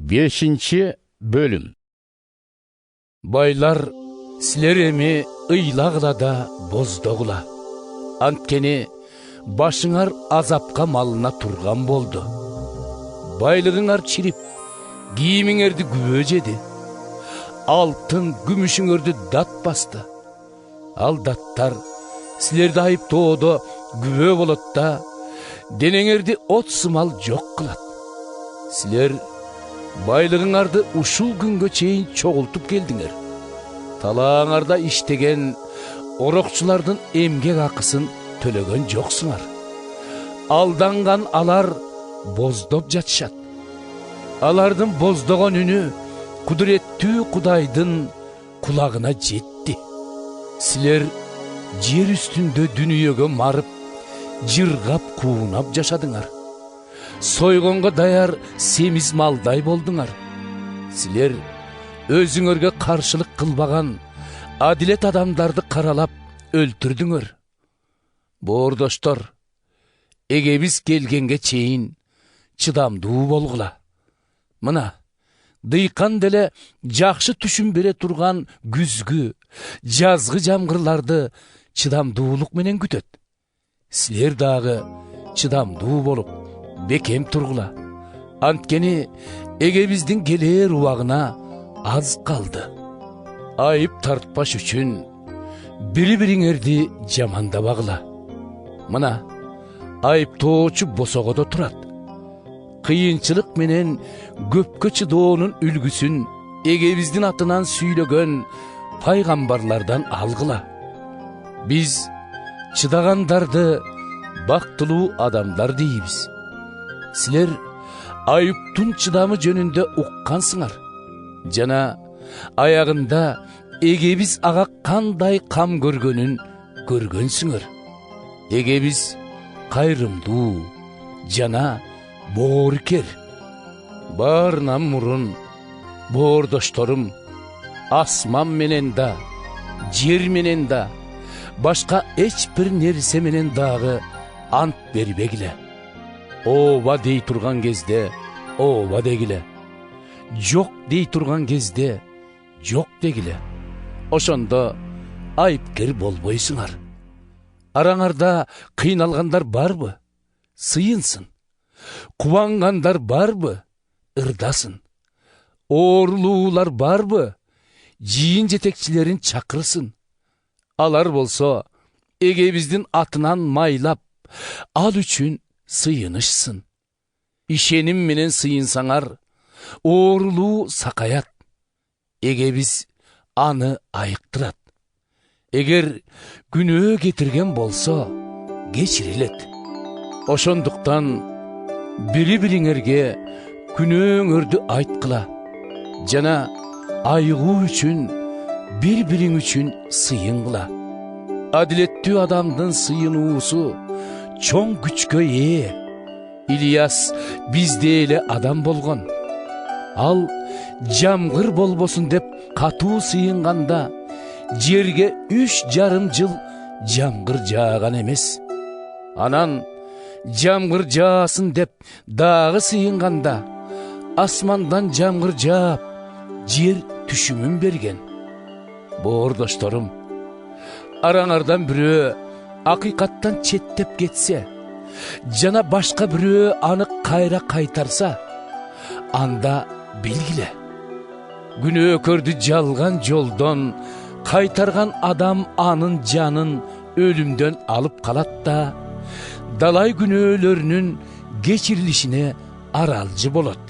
5. bölüm. Baylar, sizler emi ыйлagıla da bozdogula. Antkeni başыңар azapka malına turgan boldu. Baylığыңар çirip, giyimiңерди күбө жеди. Altın, gümüşüңерди dat bastı. Al dattар sizlerdi ayıptoodo күбө болот да, денеңерди от сымал жок кылат. Sizler байлығыңарды ушул күнгө чейин чогултуп келдиңер. Талааңарда иштеген орокчулардын эмгек акысын төлөгөн жоксуңар. Алданган алар боздоп жатышат. Алардын боздогон үнү кудуреттүү Кудайдын кулагына жетти. Силер жер үстүндө дүнүйөгө марып, жыргап куунап жашадыңар. Сойгонго даяр семиз малдай болдуңар. Силер өзүңөргө каршылык кылбаган адилет адамдарды каралап өлтүрдүңөр. Боордоштор, эгебиз келгенге чейин чыдамдуу болгула. Мына дыйкан деле жакшы түшүм бере турган күзгү, жазгы жамгырларды чыдамдуулук менен күтөт. Силер дагы чыдамдуу болуп бекем тургула. Анткени эгебиздин келээр убагына аз калды. Айып тартпаш үчүн бири-бириңерди жамандабагыла. Мына айыптоочу босогодо турат. Кыйынчылык менен көпкө чыдоонун үлгүсүн эгебиздин атынан сүйлөгөн пайгамбарлардан алгыла. Биз чыдагандарды бактылуу адамдар дейбиз. Силер айыптын чыдамы жөнүндө уккансыңар. Жана аягында эгебиз ага кандай кам көргөнүн көргөнсүңөр. Эгебиз кайрымдуу жана боорукер. Баарынан мурун боордошторум, асман менен да, жер менен да, башка эч бир нерсе менен дагы ант бербегиле. Ооба дей турган кезде ооба дегиле. Жок дей турган кезде жок дегиле. Ошондо айыпкер болбойсуңар. Араңарда кыйналгандар барбы? Сыйынсын. Кубангандар барбы? Ырдасын. Оорулуулар барбы? Жийин жетекчилерин чакырсын. Алар болсо эгебиздин атынан майлап, ал үчүн сыйынышсын. Ишеним менен сыйынсаңар, оорулуу сакаят. Эгебиз аны айыктырат. Эгер күнөө кетирген болсо, кечирилет. Ошондуктан бири-бириңерге күнөөңөрдү айткыла. Жана айыгуу үчүн бири-бириң үчүн сыйынгыла. Адилеттүү адамдын сыйынуусу чоң күчкө ээ. Ильяс бизде эле адам болгон. Ал жамгыр болбосун деп катуу сыйынганда, жерге 3,5 жыл жамгыр жааган эмес. Анан жамгыр жаасын деп дагы сыйынганда, асмандан жамгыр жаап, жер түшүмүн берген. Боордошторум, араңардан бирөө акыйкаттан четтеп кетсе, жана башка бирөө аны кайра кайтарса, анда билгиле. Күнөөкөрдү жалган жолдон кайтарган адам анын жанын өлүмдөн алып калат да, далай күнөөлөрүнүн кечирилишине аралжы болот.